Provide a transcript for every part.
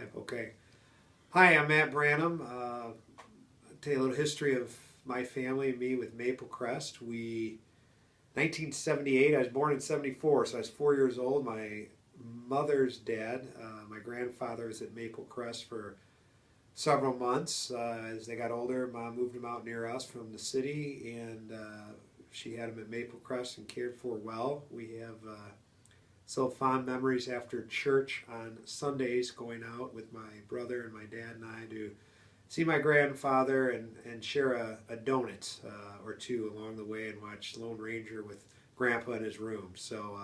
Live, okay. Hi, I'm Matt Branham. I'll tell you a little history of my family and me with Maple Crest. 1978, I was born in 74, so I was 4 years old. My mother's dad, my grandfather, was at Maple Crest for several months. As they got older, Mom moved them out near us from the city, and she had them at Maple Crest and cared for well. We have so fond memories after church on Sundays, going out with my brother and my dad and I to see my grandfather and share a donut or two along the way and watch Lone Ranger with Grandpa in his room. So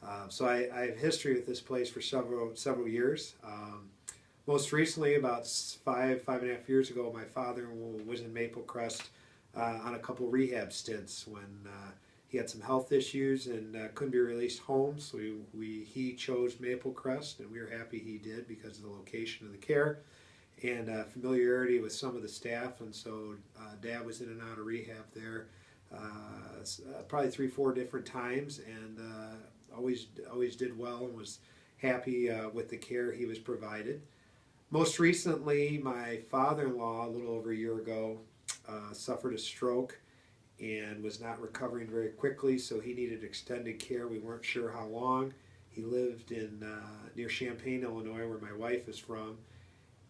I have history with this place for several years. Most recently, about five and a half years ago, my father was in Maple Crest on a couple rehab stints when he had some health issues and couldn't be released home. So he chose Maple Crest, and we were happy he did because of the location of the care and familiarity with some of the staff. And so Dad was in and out of rehab there probably 3-4 different times, and always did well and was happy with the care he was provided. Most recently, my father-in-law, a little over a year ago, suffered a stroke and was not recovering very quickly, so he needed extended care. We weren't sure how long. He lived in near Champaign, Illinois, where my wife is from,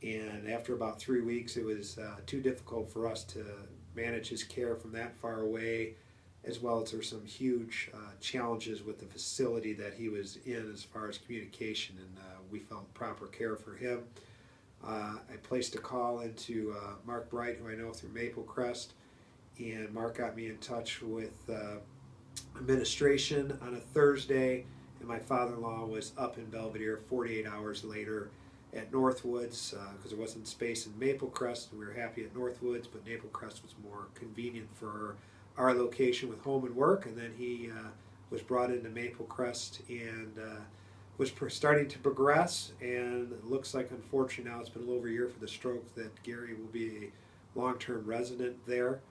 and after about 3 weeks, it was too difficult for us to manage his care from that far away, as well as there were some huge challenges with the facility that he was in as far as communication, and we felt proper care for him. I placed a call into Mark Bright, who I know through Maple Crest, and Mark got me in touch with administration on a Thursday, and my father-in-law was up in Belvedere 48 hours later at Northwoods because there wasn't space in Maple Crest. We were happy at Northwoods, but Maple Crest was more convenient for our location with home and work, and then he was brought into Maple Crest and was starting to progress, and it looks like, unfortunately, now it's been a little over a year for the stroke, that Gary will be a long-term resident there.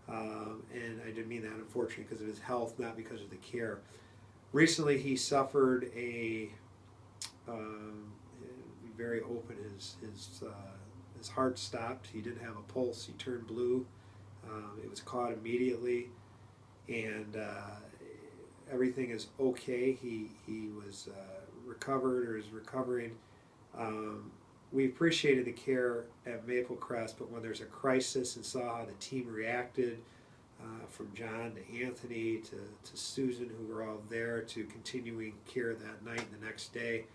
And I didn't mean that, unfortunately, because of his health, not because of the care. Recently, he suffered a very open. His heart stopped. He didn't have a pulse. He turned blue. It was caught immediately, and everything is okay. He was recovered or is recovering. We appreciated the care at Maple Crest, but when there's a crisis and saw how the team reacted, from John to Anthony to Susan, who were all there, to continuing care that night and the next day,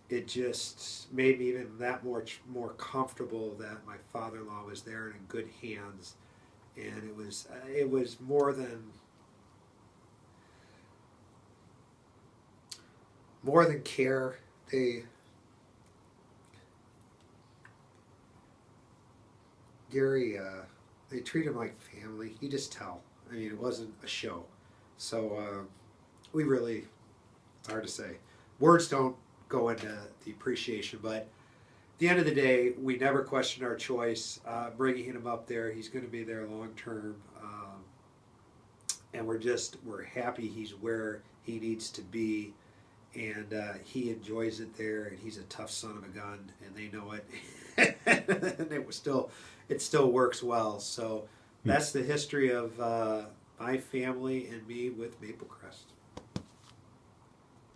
it just made me even that much more comfortable that my father-in-law was there and in good hands. And it was more than care. Gary, they treat him like family. You just tell. I mean, it wasn't a show. So we really, it's hard to say. Words don't go into the appreciation, but at the end of the day, we never questioned our choice. Bringing him up there, he's going to be there long term. And we're happy he's where he needs to be. And he enjoys it there, and he's a tough son of a gun, and they know it. And it still works well. So that's the history of my family and me with Maple Crest.